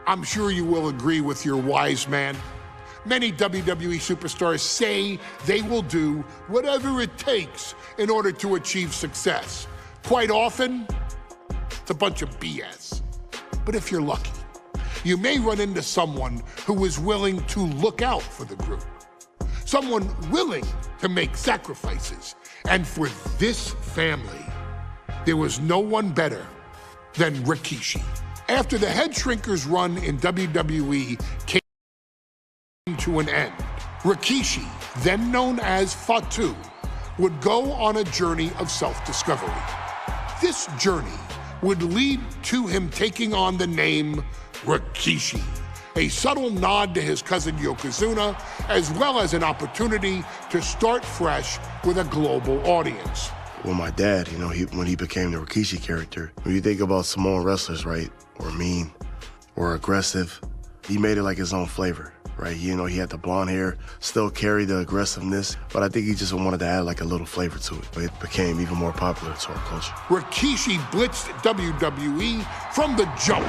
I'm sure you will agree with your wise man. Many WWE superstars say they will do whatever it takes in order to achieve success. Quite often, it's a bunch of BS. But if you're lucky, you may run into someone who is willing to look out for the group. Someone willing to make sacrifices. And for this family, there was no one better than Rikishi. After the Head Shrinkers run in WWE came to an end, Rikishi, then known as Fatu, would go on a journey of self-discovery. This journey would lead to him taking on the name Rikishi, a subtle nod to his cousin Yokozuna, as well as an opportunity to start fresh with a global audience. Well, my dad, when he became the Rikishi character, when you think about Samoan wrestlers, right, or mean, or aggressive, he made it like his own flavor, right? He had the blonde hair, still carried the aggressiveness, but I think he just wanted to add like a little flavor to it. But it became even more popular to our culture. Rikishi blitzed WWE from the jump,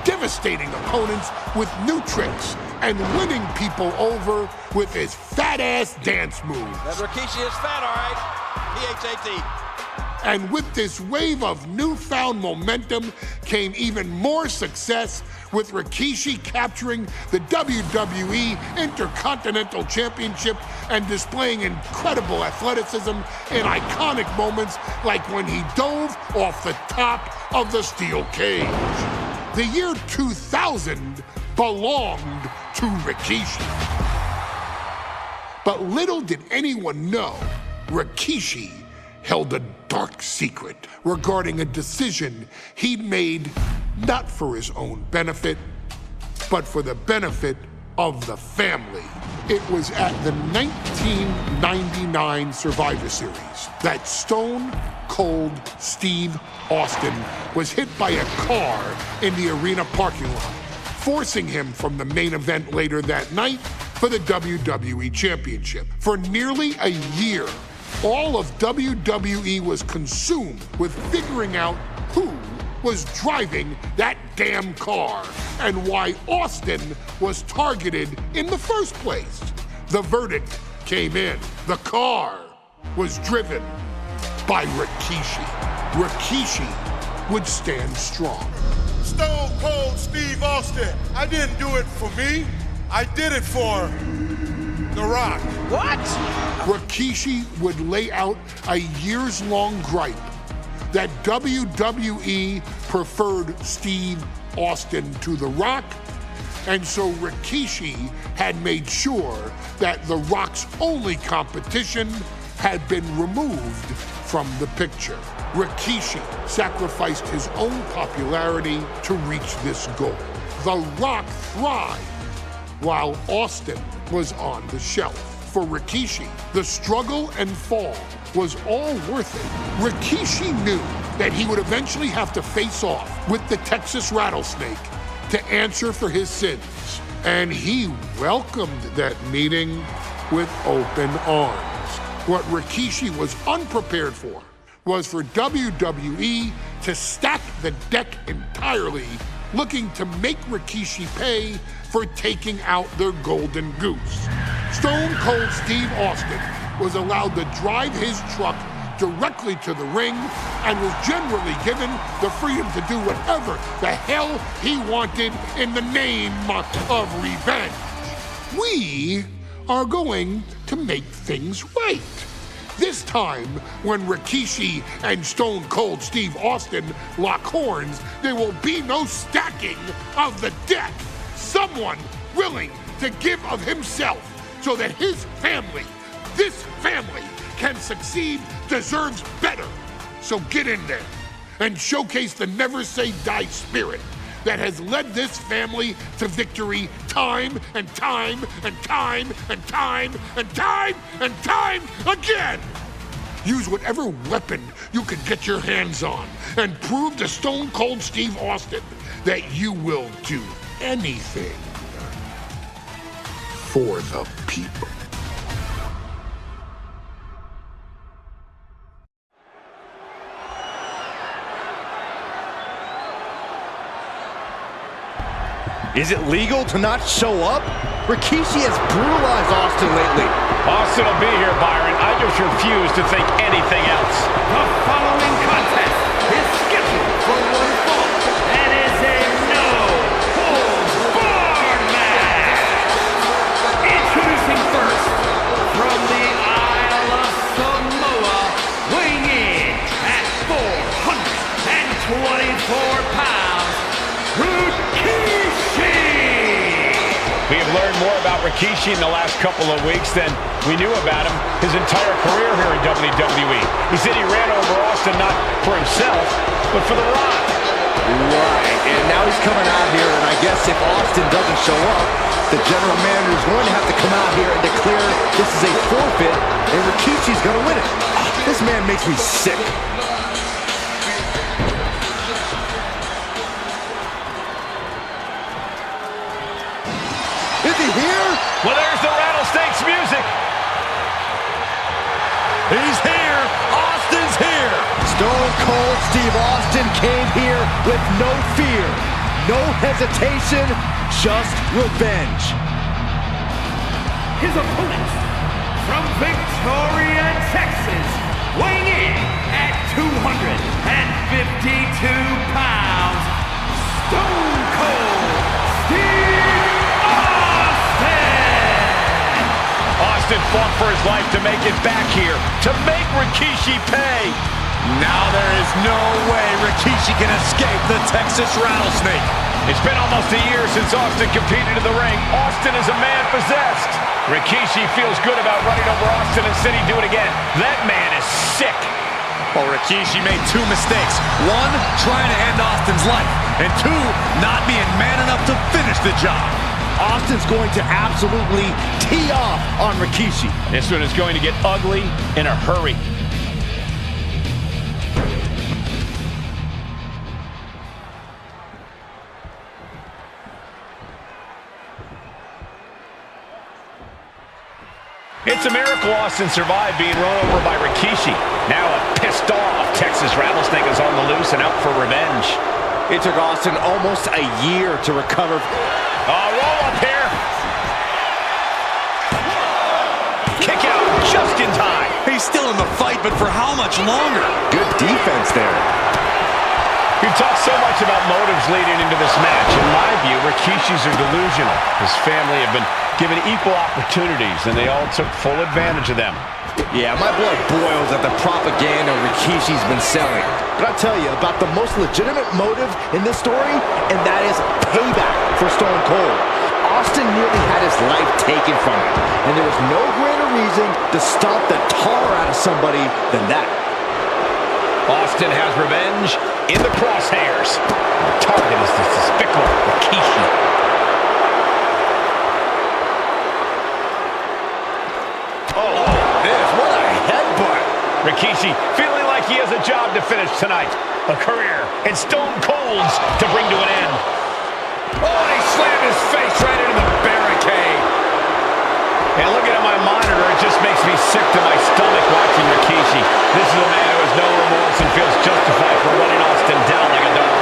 devastating opponents with new tricks and winning people over with his fat-ass dance moves. That Rikishi is fat, all right. P-H-A-T. And with this wave of newfound momentum came even more success, with Rikishi capturing the WWE Intercontinental Championship and displaying incredible athleticism in iconic moments like when he dove off the top of the steel cage. The year 2000 belonged to Rikishi. But little did anyone know, Rikishi held a dark secret regarding a decision he'd made not for his own benefit, but for the benefit of the family. It was at the 1999 Survivor Series that Stone Cold Steve Austin was hit by a car in the arena parking lot, forcing him from the main event later that night for the WWE Championship. For nearly a year, all of WWE was consumed with figuring out who was driving that damn car and why Austin was targeted in the first place. The verdict came in. The car was driven by Rikishi. Rikishi would stand strong. Stone Cold Steve Austin, I didn't do it for me. I did it for The Rock. What? Rikishi would lay out a years-long gripe that WWE preferred Steve Austin to The Rock, and so Rikishi had made sure that The Rock's only competition had been removed from the picture. Rikishi sacrificed his own popularity to reach this goal. The Rock thrived while Austin was on the shelf. For Rikishi, the struggle and fall was all worth it. Rikishi knew that he would eventually have to face off with the Texas Rattlesnake to answer for his sins, and he welcomed that meeting with open arms. What Rikishi was unprepared for was for WWE to stack the deck entirely, looking to make Rikishi pay for taking out their golden goose. Stone Cold Steve Austin was allowed to drive his truck directly to the ring and was generally given the freedom to do whatever the hell he wanted in the name of revenge. We are going to make things right. This time, when Rikishi and Stone Cold Steve Austin lock horns, there will be no stacking of the deck. Someone willing to give of himself so that his family, this family, can succeed, deserves better. So get in there and showcase the never say die spirit that has led this family to victory time and time and time and time and time and time again. Use whatever weapon you can get your hands on and prove to Stone Cold Steve Austin that you will do anything for the people. Is it legal to not show up? Rikishi has brutalized Austin lately. Austin will be here, Byron. I just refuse to think anything else. The following contest is scheduled for one fall and is a no-holds-barred match. Introducing first, from the Isle of Samoa, weighing in at 424 pounds, Rikishi! We have learned more about Rikishi in the last couple of weeks than we knew about him his entire career here in WWE. He said he ran over Austin not for himself, but for The Rock. Right, and now he's coming out here, and I guess if Austin doesn't show up, the general manager is going to have to come out here and declare this is a forfeit, and Rikishi's going to win it. This man makes me sick. Is he here? Well, there's the Rattlesnakes music. He's here. Austin's here. Stone Cold Steve Austin came here with no fear, no hesitation, just revenge. His opponent, from Victoria, Texas, weighing in at 252 pounds, Stone Cold Steve Austin fought for his life to make it back here, to make Rikishi pay. Now there is no way Rikishi can escape the Texas Rattlesnake. It's been almost a year since Austin competed in the ring. Austin is a man possessed. Rikishi feels good about running over Austin and said he'd do it again. That man is sick. Well, Rikishi made two mistakes. One, trying to end Austin's life. And two, not being man enough to finish the job. Austin's going to absolutely tee off on Rikishi. This one is going to get ugly in a hurry. It's a miracle Austin survived being run over by Rikishi. Now a pissed off Texas Rattlesnake is on the loose and out for revenge. It took Austin almost a year to recover. Roll up here. Kick out just in time. He's still in the fight, but for how much longer? Good defense there. We've talked so much about motives leading into this match. In my view, Rikishis are delusional. His family have been given equal opportunities, and they all took full advantage of them. Yeah, my blood boils at the propaganda Rikishi's been selling. But I'll tell you about the most legitimate motive in this story, and that is payback for Stone Cold. Austin nearly had his life taken from him, and there was no greater reason to stomp the tar out of somebody than that. Austin has revenge in the crosshairs. The target is the despicable Rikishi. What a headbutt. Rikishi feeling like he has a job to finish tonight. A career in Stone Cold's to bring to an end. Oh, and he slammed his face right into the barricade. And looking at my monitor, it just makes me sick to my stomach watching Rikishi. This is a man who has no remorse and feels justified for running Austin down like a dog.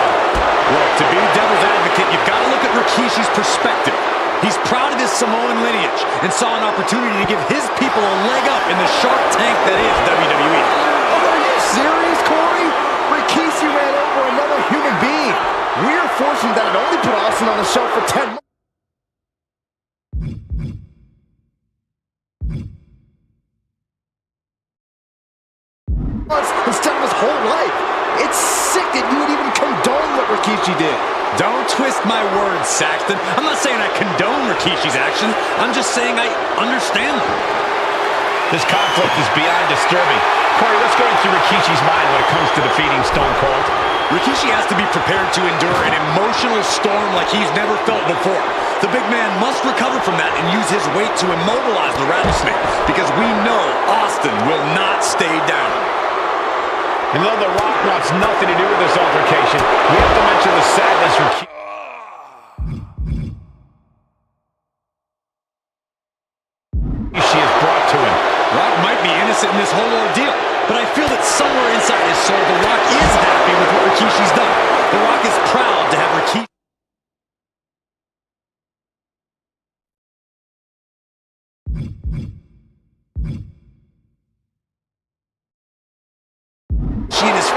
Look, to be devil's advocate, you've got to look at Rikishi's perspective. He's proud of his Samoan lineage and saw an opportunity to give his people a leg up in the shark tank that is WWE. Oh, are you serious, Corey? Rikishi ran over another human being. We're fortunate that it only put Austin on the shelf for 10 months. Instead of his whole life. It's sick that you would even condone what Rikishi did. Don't twist my words, Saxton. I'm not saying I condone Rikishi's actions. I'm just saying I understand them. This conflict is beyond disturbing. Corey, what's going through Rikishi's mind when it comes to defeating Stone Cold? Rikishi has to be prepared to endure an emotional storm like he's never felt before. The big man must recover from that and use his weight to immobilize the Rattlesnake, because we know Austin will not stay down. And though The Rock wants nothing to do with this altercation, we have to mention the sadness Rikishi has brought to him. Rock might be innocent in this whole ordeal, but I feel that somewhere inside his soul, The Rock is happy with what Rikishi's done. The Rock is proud to have Rikishi.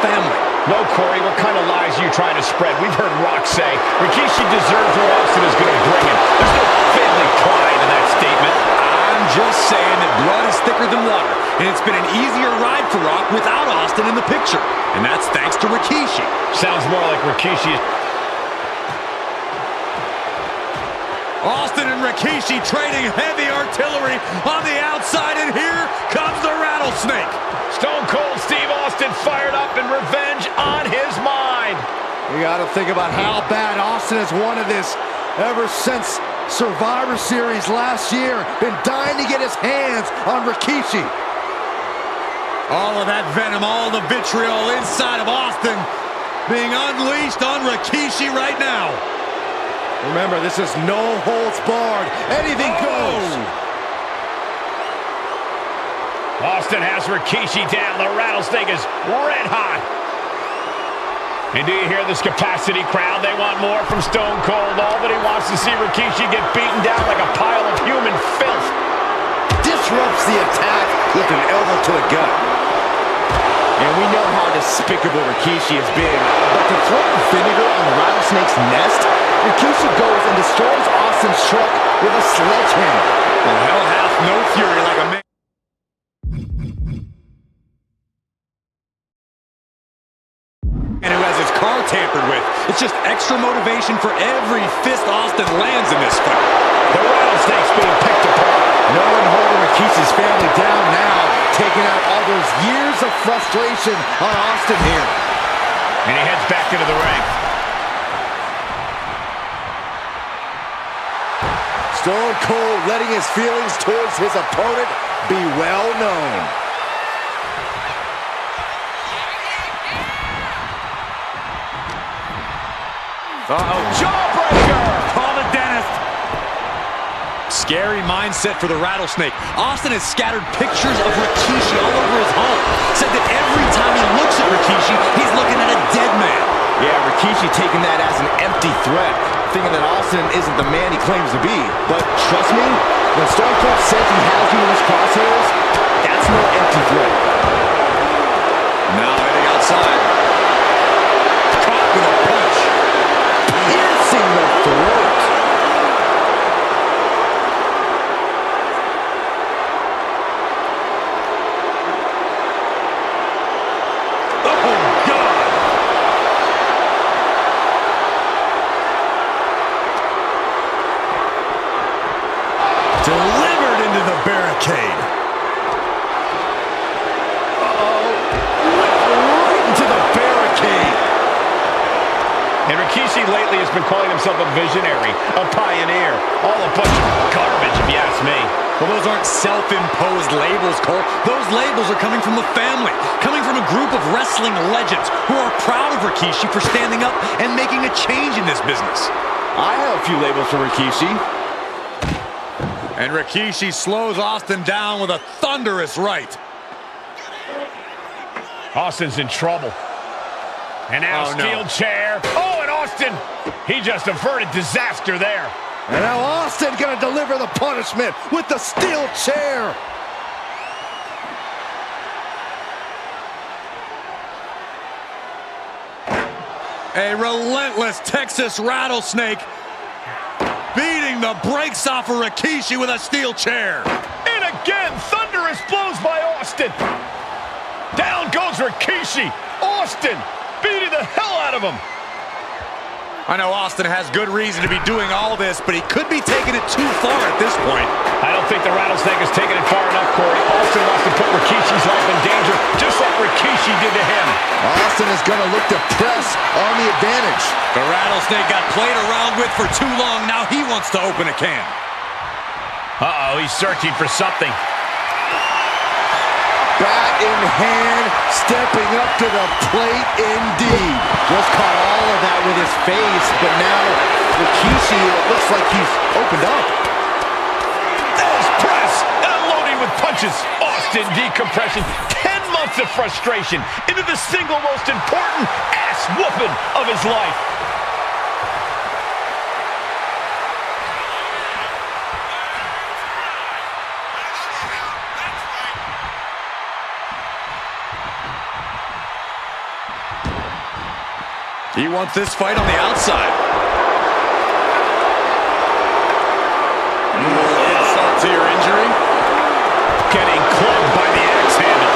family. No, Corey, what kind of lies are you trying to spread? We've heard Rock say Rikishi deserves what Austin is going to bring him. There's no family pride in that statement. I'm just saying that blood is thicker than water, and it's been an easier ride for Rock without Austin in the picture. And that's thanks to Rikishi. Sounds more like Rikishi. Austin and Rikishi trading heavy artillery on the outside, and here comes the rattlesnake. Stone Cold Steve Austin fired up and revenge on his mind. You got to think about how bad Austin has wanted this ever since Survivor Series last year. Been dying to get his hands on Rikishi. All of that venom, all the vitriol inside of Austin being unleashed on Rikishi right now. Remember, this is no holds barred. Anything goes. Austin has Rikishi down. The rattlesnake is red hot. And do you hear this capacity crowd? They want more from Stone Cold. Nobody wants to see Rikishi get beaten down like a pile of human filth. Disrupts the attack with an elbow to the gut. And we know how despicable Rikishi has been. But to throw vinegar on the rattlesnake's nest, Rikishi goes and destroys Austin's truck with a sledgehammer. Well, hell hath no fury like a man. And who has his car tampered with. It's just extra motivation for every fist Austin lands in this fight. The rattlesnake's being picked apart. No one holding Rikishi's family down now, taking out all those years of frustration on Austin here. And he heads back into the ring. Stone Cold letting his feelings towards his opponent be well known. Uh-oh, jawbreaker! Call the dentist. Scary mindset for the rattlesnake. Austin has scattered pictures of Rikishi all over his home. Said that every time he looks at Rikishi, he's looking at a dead man. Yeah, Rikishi taking that as an empty threat, thinking that Austin isn't the man he claims to be. But trust me, when Stone Cold says he has you in his crosshairs, that's no empty threat. Now heading outside. Caught with a punch. Piercing the throat. Delivered into the barricade. Right into the barricade. And Rikishi lately has been calling himself a visionary, a pioneer. All a bunch of garbage, if you ask me. Well, those aren't self-imposed labels, Cole. Those labels are coming from the family, coming from a group of wrestling legends who are proud of Rikishi for standing up and making a change in this business. I have a few labels for Rikishi. And Rikishi slows Austin down with a thunderous right. Austin's in trouble. And now steel chair. Oh, and Austin, he just averted disaster there. And now Austin gonna deliver the punishment with the steel chair. A relentless Texas rattlesnake beating the brakes off of Rikishi with a steel chair. And again, thunderous blows by Austin. Down goes Rikishi. Austin beating the hell out of him. I know Austin has good reason to be doing all this, but he could be taking it too far at this point. I don't think the rattlesnake has taken it far enough, Corey. Austin wants to put Rikishi's life in danger, just like Rikishi did to him. Austin is gonna look to press on the advantage. The rattlesnake got played around with for too long. Now he wants to open a can. Uh-oh, he's searching for something. Bat in hand, stepping up to the plate indeed. Just caught all of that with his face, but now Rikishi, it looks like he's opened up. There's press, unloading with punches. Austin decompression, 10 months of frustration into the single most important ass whooping of his life. You want this fight on the outside. A little insult to your injury. Getting clubbed by the axe handle.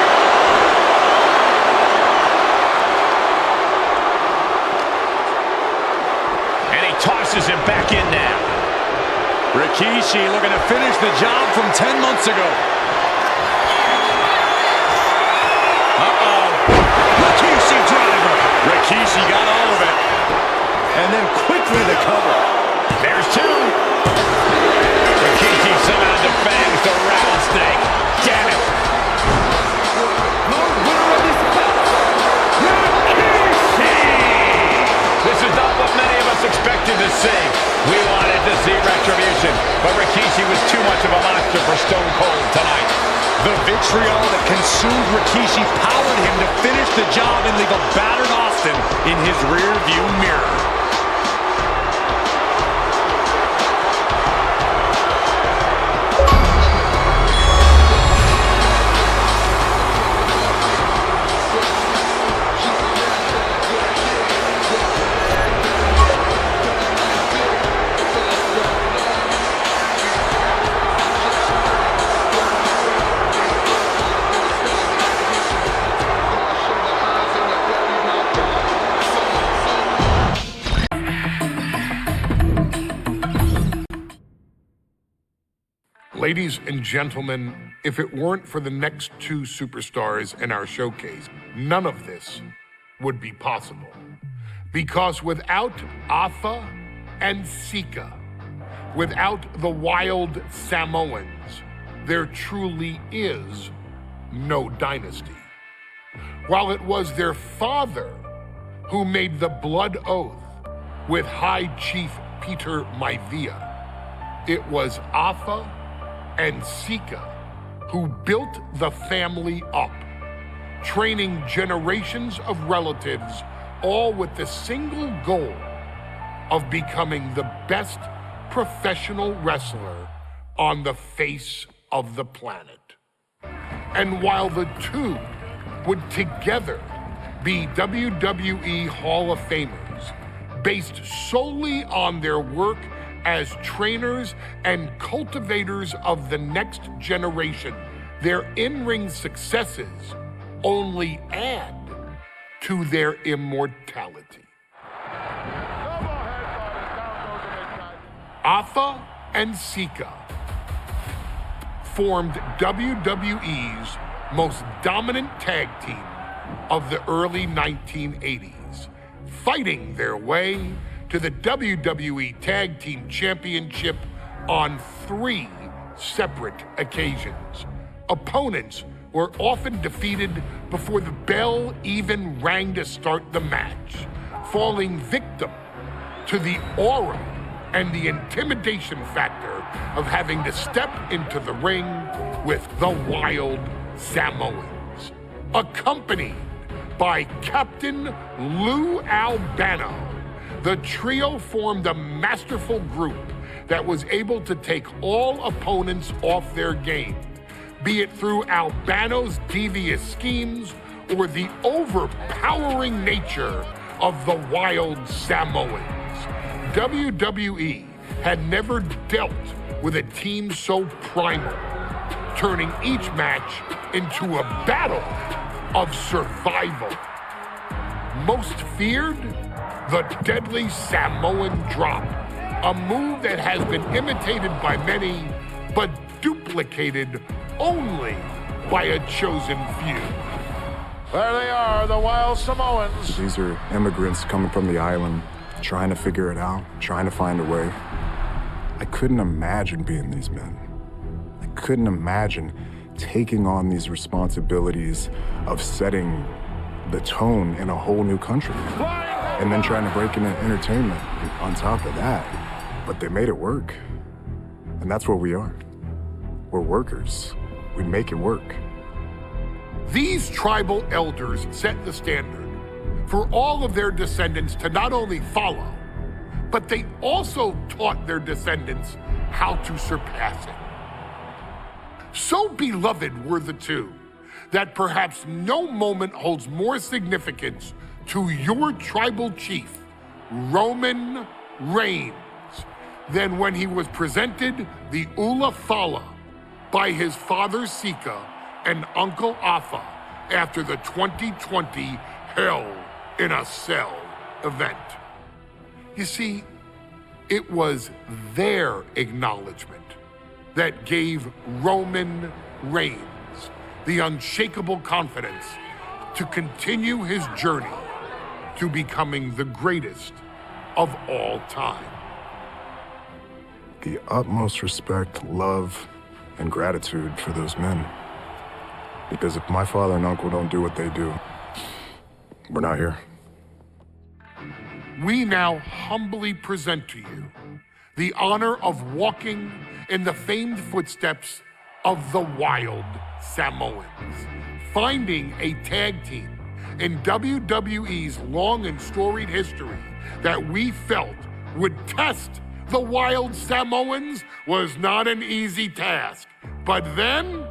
And he tosses him back in now. Rikishi looking to finish the job from 10 months ago. Rikishi driver. Rikishi got all of it. And then quickly the cover. There's two. Rikishi somehow defangs the rattlesnake. Damn it. The winner of this bout, Rikishi! This is not what many of us expected to see. We wanted to see retribution, but Rikishi was too much of a monster for Stone Cold tonight. The vitriol that consumed Rikishi powered him to finish the job and leave a battered Austin in his rear-view mirror. Ladies and gentlemen, if it weren't for the next two superstars in our showcase, none of this would be possible. Because without Afa and Sika, without the wild Samoans, there truly is no dynasty. While it was their father who made the blood oath with High Chief Peter Maivia, it was Afa and Sika who built the family up, training generations of relatives, all with the single goal of becoming the best professional wrestler on the face of the planet. And while the two would together be WWE Hall of Famers, based solely on their work as trainers and cultivators of the next generation, their in-ring successes only add to their immortality. Afa and Sika formed WWE's most dominant tag team of the early 1980s, fighting their way to the WWE Tag Team Championship on 3 separate occasions. Opponents were often defeated before the bell even rang to start the match, falling victim to the aura and the intimidation factor of having to step into the ring with the wild Samoans, accompanied by Captain Lou Albano. The trio formed a masterful group that was able to take all opponents off their game, be it through Albano's devious schemes or the overpowering nature of the wild Samoans. WWE had never dealt with a team so primal, turning each match into a battle of survival. Most feared, the deadly Samoan drop, a move that has been imitated by many, but duplicated only by a chosen few. There they are, the wild Samoans. These are immigrants coming from the island, trying to figure it out, trying to find a way. I couldn't imagine being these men. I couldn't imagine taking on these responsibilities of setting the tone in a whole new country. And then trying to break into entertainment on top of that. But they made it work. And that's what we are. We're workers. We make it work. These tribal elders set the standard for all of their descendants to not only follow, but they also taught their descendants how to surpass it. So beloved were the two that perhaps no moment holds more significance to your tribal chief, Roman Reigns, than when he was presented the Ula Fala by his father Sika and Uncle Afa after the 2020 Hell in a Cell event. You see, it was their acknowledgement that gave Roman Reigns the unshakable confidence to continue his journey to becoming the greatest of all time. The utmost respect, love, and gratitude for those men. Because if my father and uncle don't do what they do, we're not here. We now humbly present to you the honor of walking in the famed footsteps of the Wild Samoans, finding a tag team in WWE's long and storied history that we felt would test the Wild Samoans was not an easy task. But then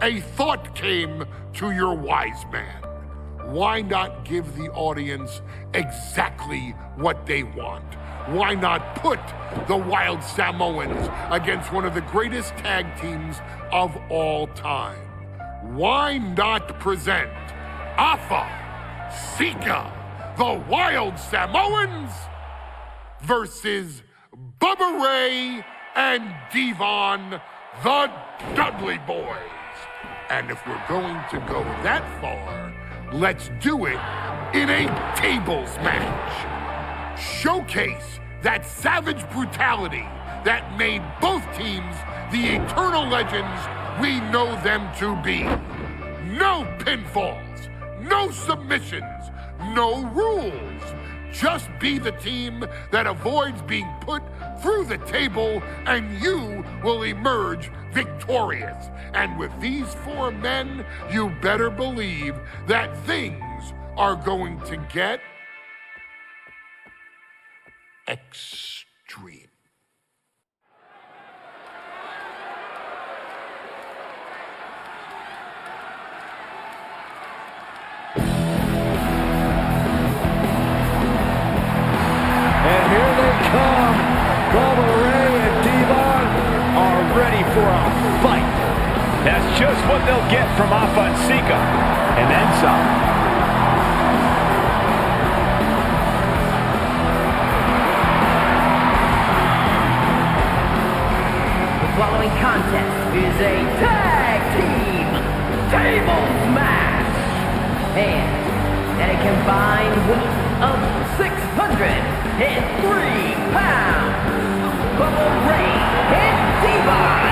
a thought came to your wise man. Why not give the audience exactly what they want? Why not put the Wild Samoans against one of the greatest tag teams of all time? Why not present Afa, Sika, the Wild Samoans versus Bubba Ray and Devon, the Dudley Boys? And if we're going to go that far, let's do it in a tables match. Showcase that savage brutality that made both teams the eternal legends we know them to be. No pinfalls, no submissions, no rules. Just be the team that avoids being put through the table, and you will emerge victorious. And with these four men, you better believe that things are going to get extreme. And here they come. Bubba Ray and Devon are ready for a fight. That's just what they'll get from Afa and Sika, and then some. The following contest is a tag team tables match. And at a combined weight of 603 pounds, Bubba Ray and Devon,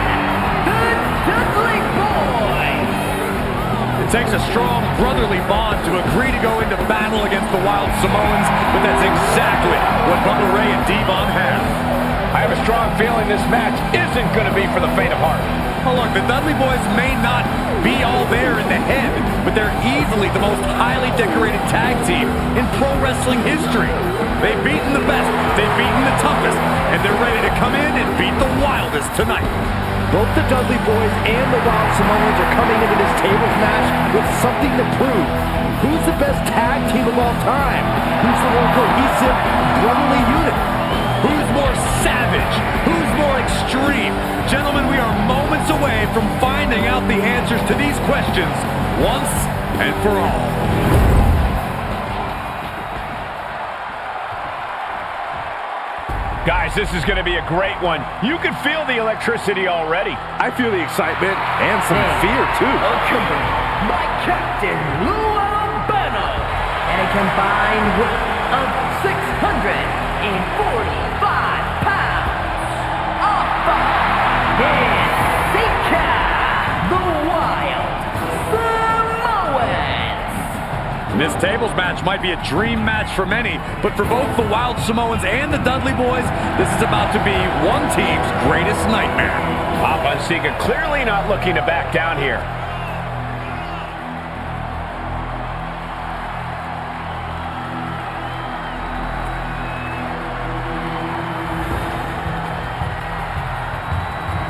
the Dudley Boys. It takes a strong brotherly bond to agree to go into battle against the Wild Samoans, but that's exactly what Bubba Ray and Devon have. I have a strong feeling this match isn't going to be for the faint of heart. Oh, look, the Dudley Boys may not be all there in the head, but they're easily the most highly decorated tag team in pro wrestling history. They've beaten the best, they've beaten the toughest, and they're ready to come in and beat the wildest tonight. Both the Dudley Boys and the Wild Samoans are coming into this tables match with something to prove. Who's the best tag team of all time? Who's the more cohesive, brotherly unit? Who's more savage? Who's more extreme? Gentlemen, we are moments away from finding out the answers to these questions once and for all. Guys, this is going to be a great one. You can feel the electricity already. I feel the excitement and some fear, too. Accompanied by Captain Lou Albano at a combined weight of 645 pounds. Afa and Sika, the Wild Samoans. This tables match might be a dream match for many, but for both the Wild Samoans and the Dudley Boys, this is about to be one team's greatest nightmare. Afa and Sika clearly not looking to back down here.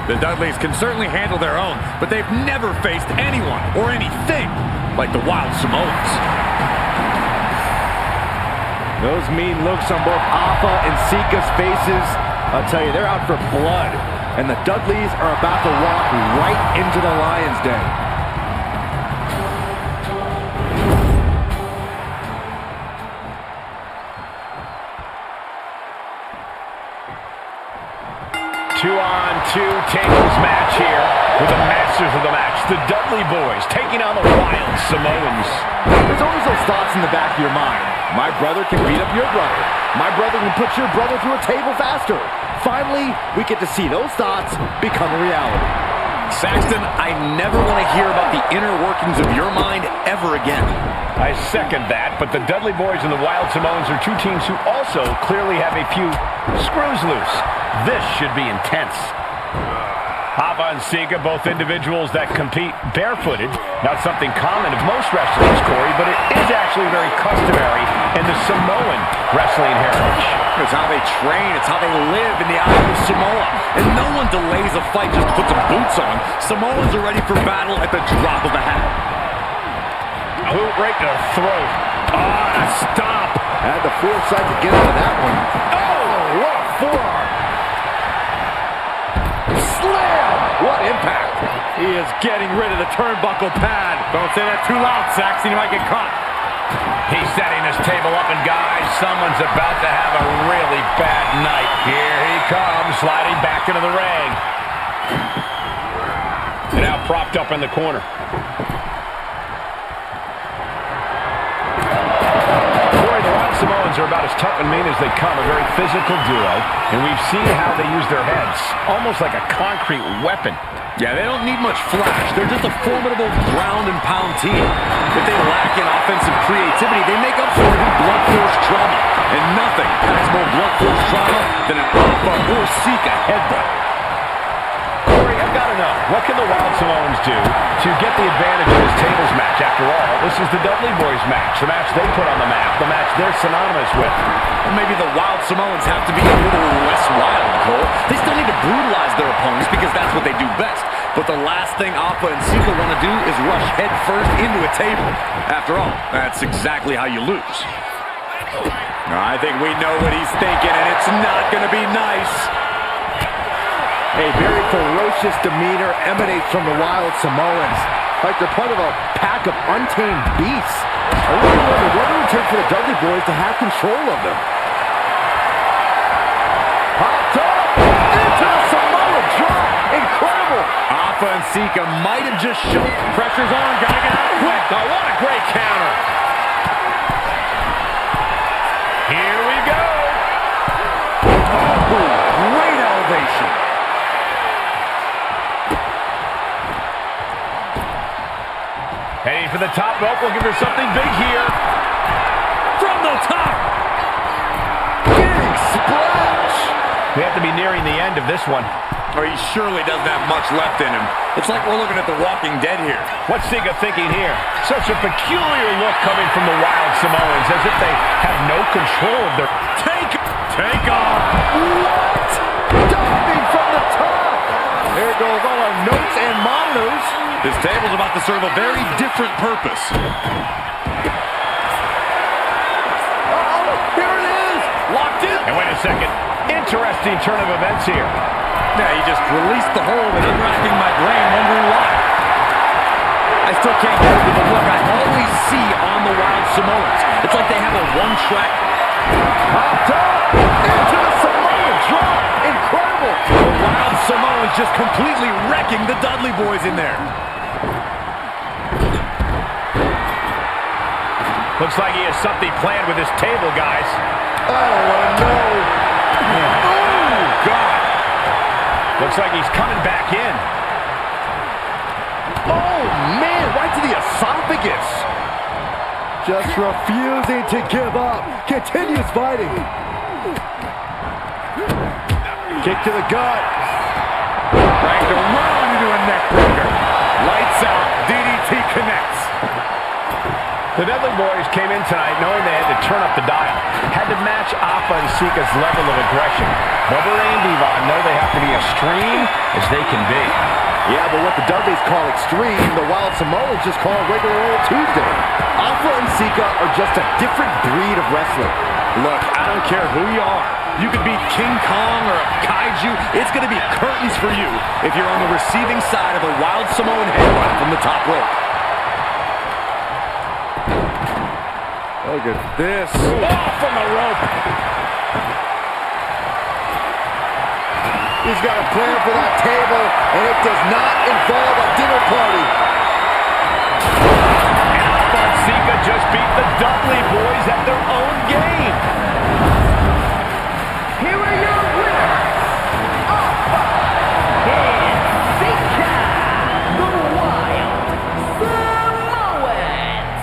The Dudleys can certainly handle their own, but they've never faced anyone or anything like the Wild Samoans. Those mean looks on both Alpha and Sika's faces. I'll tell you, they're out for blood. And the Dudleys are about to walk right into the Lion's Den. Two-on-two tables match here with the masters of the match, the Dudley boys taking on the Wild Samoans. There's always those thoughts in the back of your mind. My brother can beat up your brother. My brother can put your brother through a table faster. Finally, we get to see those thoughts become a reality. Saxton, I never want to hear about the inner workings of your mind ever again. I second that, but the Dudley boys and the Wild Samoans are two teams who also clearly have a few screws loose. This should be intense. Hava and Sika, both individuals that compete barefooted. Not something common of most wrestlers, Corey, but it is actually very customary in the Samoan wrestling heritage. It's how they train. It's how they live in the island of Samoa. And no one delays a fight just to put some boots on. Samoans are ready for battle at the drop of a hat. Boot right to the throat. Stop. Had the foresight to get out of that one. Oh, what a forearm. Slam! What impact! He is getting rid of the turnbuckle pad. Don't say that too loud, Saxton. You might get caught. He's setting this table up, and guys, someone's about to have a really bad night. Here he comes, sliding back into the ring. And now propped up in the corner. Samoans are about as tough and mean as they come, a very physical duo, and we've seen how they use their heads, almost like a concrete weapon. Yeah, they don't need much flash. They're just a formidable ground and pound team. If they lack in offensive creativity, they make up for it in blunt force trauma. And nothing has more blunt force trauma than an Alpha or Sika headbutt. Corey, I've got to know, what can the Wild Samoans do to get the advantage in this tables match? After all, this is the Dudley boys match, the match they put on the map, the match they're synonymous with. Well, maybe the Wild Samoans have to be a little less wild, Cole. They still need to brutalize their opponents because that's what they do best. But the last thing Alpha and Sika want to do is rush head first into a table. After all, that's exactly how you lose. I think we know what he's thinking, and it's not going to be nice. A very ferocious demeanor emanates from the Wild Samoans, like they're part of a pack of untamed beasts. I really wonder what it would take for the Dudley boys to have control of them. Popped up into the Samoan drop. Incredible. Alpha and Sika might have just shown. Pressure's on. Gotta get out quick. Oh, what a great counter. Here we go. Oh, great elevation. Heading for the top rope, looking for something big here. From the top. Big splash. We have to be nearing the end of this one. Or he surely doesn't have much left in him. It's like we're looking at The Walking Dead here. What's Sika thinking here? Such a peculiar look coming from the Wild Samoans, as if they have no control of their... Take off. What? Diving from the top. There goes all our notes and monitors. This table's about to serve a very different purpose. Uh-oh, here it is. Locked in. And wait a second. Interesting turn of events here. Yeah, he just released the hold and unwrapping my brain, wondering why. I still can't get over the look I always see on the Wild Samoans. It's like they have a one-track. Popped up into the Samoan drop. Incredible. The Wild Samoans just completely wrecking the Dudley boys in there. Looks like he has something planned with this table, guys. Oh, no. Oh, God. Looks like he's coming back in. Oh, man, right to the esophagus. Just refusing to give up. Continues fighting. Kick to the gut. Dragged around into a neck breaker. Lights out. DDT connects. The Dudley boys came in tonight knowing they had to turn up the dial. Had to match Alpha and Sika's level of aggression. Bubba Ray and Devon know they have to be as extreme as they can be. Yeah, but what the Dudleys call extreme, the Wild Samoans just call regular old Tuesday. Alpha and Sika are just a different breed of wrestler. Look, I don't care who you are. You could be King Kong or a kaiju. It's going to be curtains for you if you're on the receiving side of a wild Samoan headbutt from the top rope. Look at this. Oh, from the rope. He's got a plan for that table, and it does not involve a dinner party. And Sika just beat the Dudley boys at their own game. Here are your winners, Alpha and Sika, the Wild Samoans.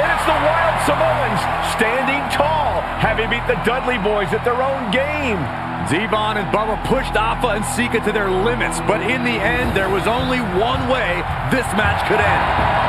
And it's the Wild Samoans standing tall, having beat the Dudley boys at their own game. Devon and Bubba pushed Alpha and Sika to their limits, but in the end, there was only one way this match could end.